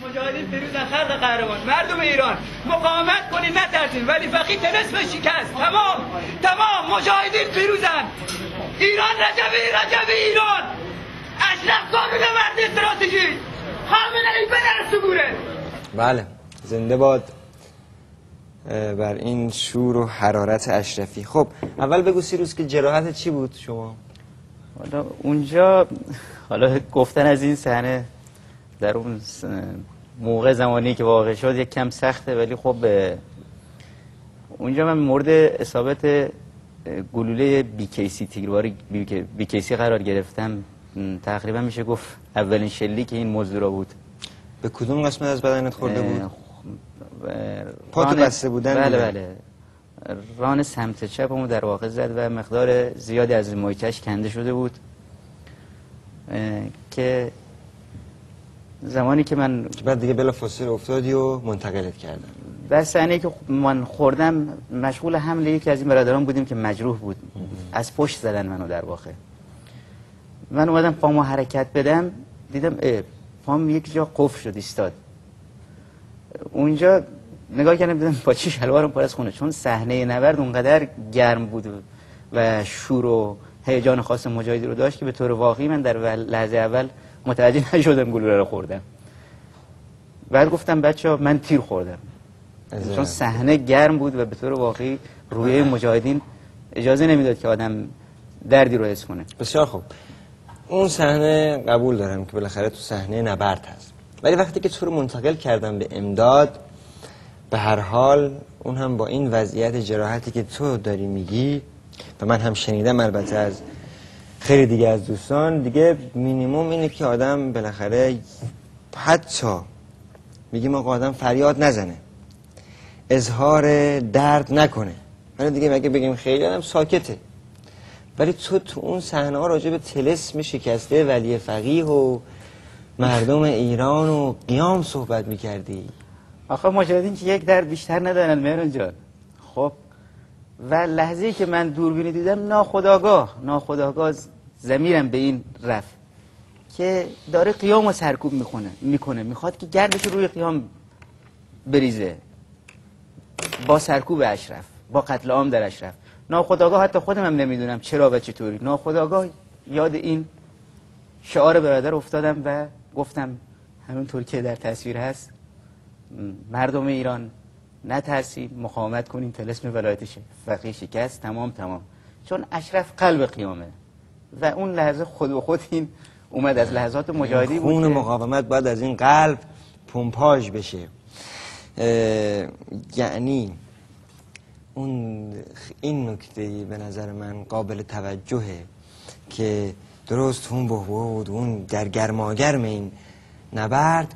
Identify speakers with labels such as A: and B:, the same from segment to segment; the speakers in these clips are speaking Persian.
A: مجاهدین پیروزن، خلق قهرمان، مردم ایران مقاومت کنید نترسین، ولی فقیه طلسم شکست. تمام مجاهدین پیروزن. ایران رجبی ایران، اشرف قانون مرد استراتژی، خامنه ای پدر سگوره.
B: بله، زنده باد بر این شور و حرارت اشرفی. خب اول بگو سیروس که جراحت چی بود شما؟
C: حالا اونجا گفتن از این صحنه در اون موقع زمانی که واقع شد یک کم سخته، ولی خب اونجا من مورد اصابت گلوله بیکیسی تیرواری بیکیسی قرار گرفتم. تقریبا میشه گفت اولین شلیک که این موضوع بود.
B: به کدوم قسمت از بدنت خورده بود؟ پاتو بسته بودن؟
C: بله ران سمت چپمو در واقع زد و مقدار زیادی از مایچش کنده شده بود که زمانی که من
B: بعد دیگه بلافاصله افتادی و منتقلت کردن.
C: در صحنه‌ای که من خوردم مشغول حمله یکی از این برادران بودیم که مجروح بود. از پشت زدن منو در واقع. من اومدم پامو حرکت بدم، دیدم پام یک جا قفل شد ایستاد. اونجا نگاه کردم دیدم پاچه شلوارم پر از خونه، چون صحنه نبرد اونقدر گرم بود و شور و هیجان خاص مجاهدی رو داشت که به طور واقعی من در لحظه اول متوجه نشدم گلوله رو خوردم. بعد گفتم بچه‌ها من تیر خوردم، چون صحنه گرم بود و به طور واقعی روی مجاهدین اجازه نمیداد که آدم دردی رو حس کنه.
B: بسیار خوب، اون صحنه قبول دارم که بالاخره تو صحنه نبرد هست، ولی وقتی که تو رو منتقل کردم به امداد، به هر حال اون هم با این وضعیت جراحتی که تو داری میگی و من هم شنیدم البته از خیلی دیگه از دوستان، دیگه مینیموم اینه که آدم بالاخره حتی میگیم آقا آدم فریاد نزنه، اظهار درد نکنه، ولی دیگه مگه بگیم خیلی آدم ساکته. ولی تو اون صحنه ها راجع به طلسم شکسته ولی فقیه و مردم ایران و قیام صحبت میکردی.
C: آخه مجاهدین که یک درد بیشتر ندارن مهران جان. خب و لحظه‌ای که من دوربینی دیدم ناخودآگاه ضمیرم به این رفت که داره قیام و سرکوب میکنه، میخواد که گردش روی قیام بریزه با سرکوب اشرف، با قتل عام در اشرف. ناخودآگاه حتی خودم هم نمیدونم چرا و چطوری ناخودآگاه یاد این شعار برادر افتادم و گفتم همونطور که در تصویر هست مردم ایران نترسید، مقاومت کنین، طلسم ولایت فقیه شکست. تمام چون اشرف قلب قیامه و اون لحظه خود به خود این اومد از لحظات مجاهدی بود.
B: خون مقاومت باید از این قلب پمپاژ بشه. یعنی این نکته به نظر من قابل توجهه که درست اون بهبود اون در گرماگرم این نبرد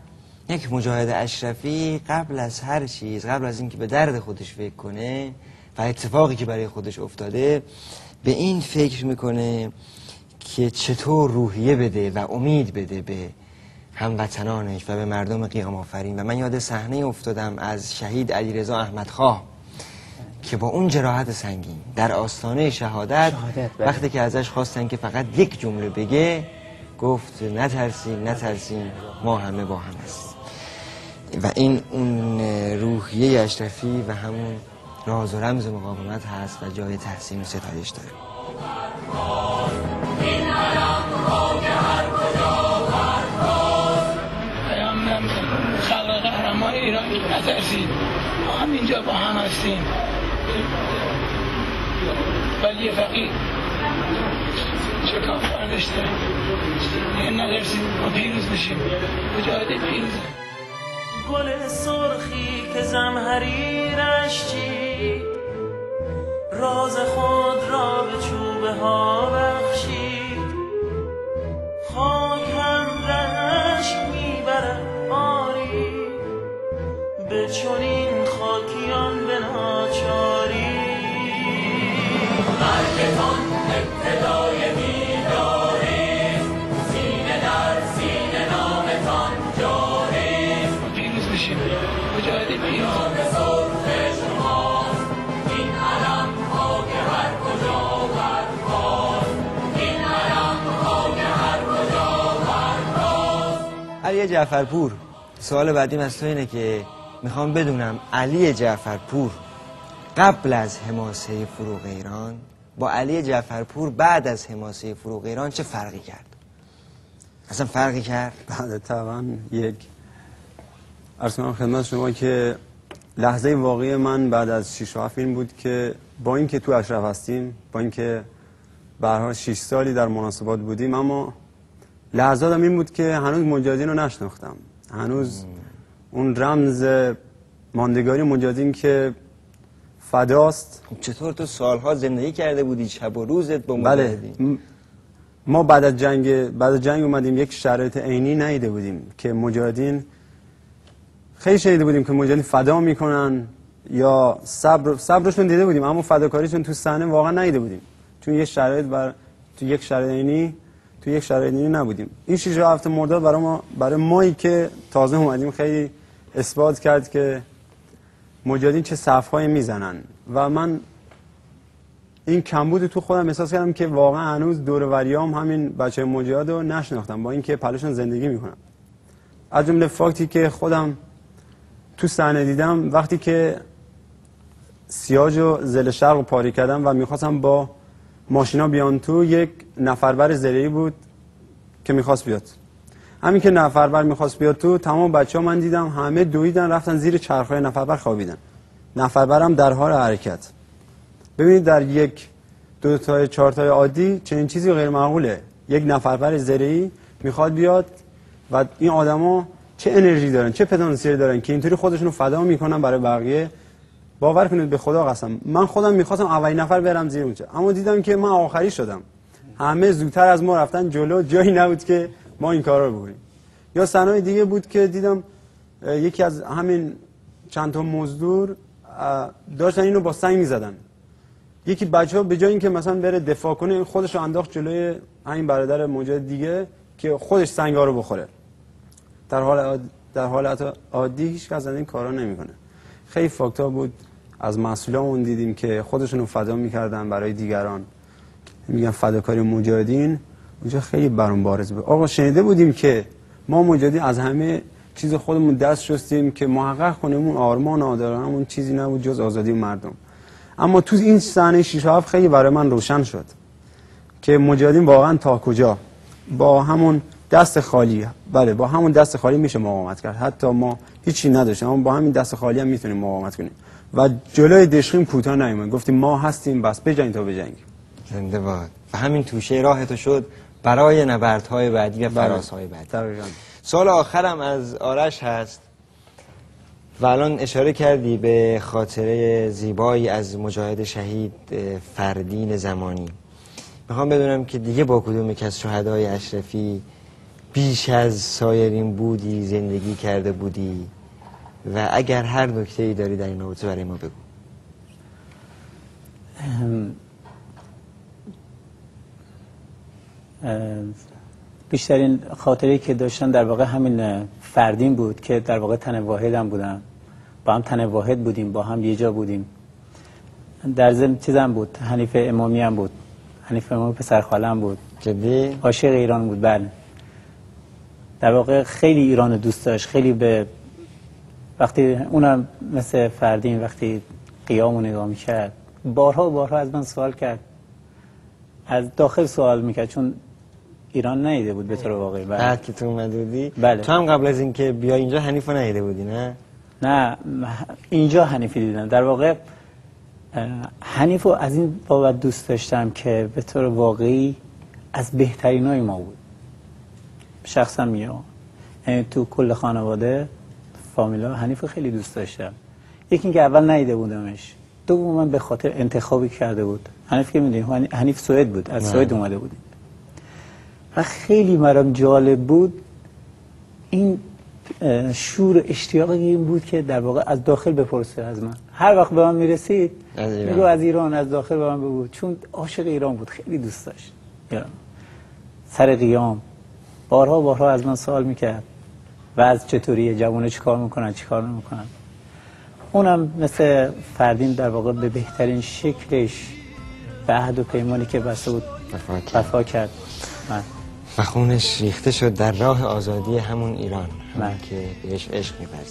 B: یک مجاهد اشرفی قبل از هر چیز، قبل از اینکه به درد خودش فکر کنه و اتفاقی که برای خودش افتاده، به این فکر میکنه که چطور روحیه بده و امید بده به هموطنانش و به مردم قیام آفرین. و من یاد صحنه افتادم از شهید علیرضا احمدخواه که با اون جراحت سنگین در آستانه شهادت وقتی که ازش خواستن که فقط یک جمله بگه، گفت نترسین ما همه با هم هستیم. و این اون روحیه اشرفی و همون راز و رمز مقاومت هست و جای تحسین و ستایش داره.
A: خلق قهرمان ایرانی نترسید، ما هم اینجا با هم هستیم. ولی فقیه چه کافر داشته، نترسید، ما پیروز بشیم، مجاهد پیروز.
D: گل سرخی که زمهریرش چید، راز خود را به چوبه ها بخشید، خاک هم رشک میبرد آری، به چنین خاکیان به ناچاری. مرگتان ابتدای بیداری، سینه در سینه نامتان جاری،
A: پیروز بشیم، مجاهد پیروز.
D: این علم ها که هر کجا برخاست، این علم ها که هر کجا برخاست.
B: علی جعفرپور سوال بعدیم از تو اینه که میخوام بدونم علی جعفرپور قبل از حماسه فروغ ایران با علی جعفرپور بعد از حماسه فروغ ایران چه فرقی کرد؟ اصلا فرقی کرد؟
E: بله طبعا. یک عرض کنم خدمت شما که لحظه واقعی من بعد از 6 و 7 این بود که با اینکه تو اشرف هستیم، با اینکه به هر حال 6 سالی در مناسبات بودیم، اما لحظاتم این بود که هنوز مجاهدین رو نشناختم. هنوز اون رمز ماندگاری مجاهدین که فداست.
B: چطور تو سالها زندگی کرده بودی شب و روزت با
E: بله
B: مجاهدین؟
E: ما بعد از جنگ اومدیم، یک شرایط عینی ندیده بودیم که مجاهدین، خیلی شنیده بودیم که مجاهدین فدا میکنن یا صبرشون دیده بودیم، اما فداکاریشون تو صحنه واقعا ندیده بودیم، چون یه شرایط تو یک شرایط عینی نبودیم. این 6 هفته مرداد برای مایی که تازه اومدیم خیلی اثبات کرد که مجاهدین چه صف‌هایی میزنن و من این کمبود تو خودم احساس کردم که واقعا هنوز دور و بریام همین بچه مجاهد رو نشناختم با اینکه پلوشون زندگی میکنم. از جمله فاکتی که خودم تو صحنه دیدم وقتی که سیاج و زل شرق رو پاری کردم و میخواستم با ماشینا بیان تو، یک نفربر زره‌ای بود که میخواست بیاد. همین که نفربر میخواست بیاد تو، تمام بچه‌ها من دیدم همه دویدن رفتن زیر چرخهای نفربر خوابیدن. نفربرم در حال حرکت. ببینید در یک 2 تا 4 تا عادی چنین چیزی غیر معقوله. یک نفربر زره‌ای میخواد بیاد و این آدما چه انرژی دارن، چه پتانسیلی دارن که اینطوری خودشونو فدا میکنن برای بقیه. باور کنید به خدا قسم من خودم میخواستم اولین نفر برم زیر اونجا، اما دیدم که من آخری شدم. همه زودتر از ما رفتن جلو، جایی نبود که ما این کارا رو بکنیم. یا صحنه دیگه بود که دیدم یکی از همین چند تا مزدور داشتن اینو با سنگ میزدن. یکی بچه‌ها به جای اینکه مثلا بره دفاع کنه، خودش رو انداخت جلوی همین برادر مجاهد دیگه که خودش سنگا رو بخوره. در حالت عادی هیچ کس این کارا نمیکنه. خیلی فاکتا بود از مسئولامون دیدیم که خودشون رو فدا میکردن برای دیگران، میگن فداکاری مجاهدین. اونجا خیلی برام بارز بود. آقا شنیده بودیم که ما مجاهدین از همه چیز خودمون دست شستیم که محقق کنیم اون آرمان آدارمون چیزی نبود جز آزادی مردم. اما تو این صحنه 6 و 7 خیلی برای من روشن شد که مجاهدین واقعا تا کجا با همون دست خالی، بله با همون دست خالی میشه مقاومت کرد. حتی ما هیچی نداشتیم اما با همین دست خالی هم میتونیم مقاومت کنیم و جلوی دشخیم کوتاه نیومد. گفتیم ما هستیم، بس بجنگ تا بجنگ.
B: زنده باد. و همین توشه راه تو شد برای نبردهای بعدی و فراسهای بعدی. سوال آخرم از آرش هست و الان اشاره کردی به خاطره زیبایی از مجاهد شهید فردین زمانی. میخوام بدونم که دیگه با کدوم یک از شهدای اشرفی بیش از سایرین بودی، زندگی کرده بودی و اگر هر نکته‌ای داری در این رابطه برای ما بگو.
F: بیشترین خاطری که داشتن در واقع همین فردین بود که در واقع تن واحد هم بودم، با هم تن واحد بودیم، با هم یه جا بودیم. در ضمن چیزم بود، حنیف امامی هم بود، حنیف امامی پسر خالم بود.
B: جدی؟
F: عاشق ایران بود. بله در واقع خیلی ایران دوست داشت. خیلی به وقتی اونم مثل فردین وقتی قیامو نگاه میکرد بارها از من سوال کرد، از داخل سوال میکرد چون ایران ندیده بود به طور واقعی.
B: بعد که تو اومده بودی؟
F: بله.
B: تو هم قبل از اینکه بیای اینجا حنیفو ندیده بودی نه؟
F: نه اینجا حنیفی دیدم. در واقع حنیفو از این بابت دوست داشتم که به طور واقعی از بهترینای ما بود. شخصا میگم یعنی تو کل خانواده فامیلا حنیفو خیلی دوست داشتم. یکی اینکه اول ندیده بودمش، دوم من به خاطر انتخابی کرده بود. حنیف که میدونی حنیف سوئد بود، از سوئد اومده بود و خیلی برام جالب بود این شور اشتیاق این بود که در واقع از داخل بپرسه از من. هر وقت به من میرسید میگو از ایران، از داخل به من بگو، چون عاشق ایران بود، خیلی دوست داشت ایران. سر قیام بارها از من سوال میکرد و از چطوریه جوانه چیکار میکنن چیکار نمیکنن. اونم مثل فردین در واقع به بهترین شکلش به عهد و پیمانی که بسته بود وفا کرد.
B: و خونش ریخته شد در راه آزادی همون ایران، همون
F: بله.
B: که بهش عشق می‌ورزید.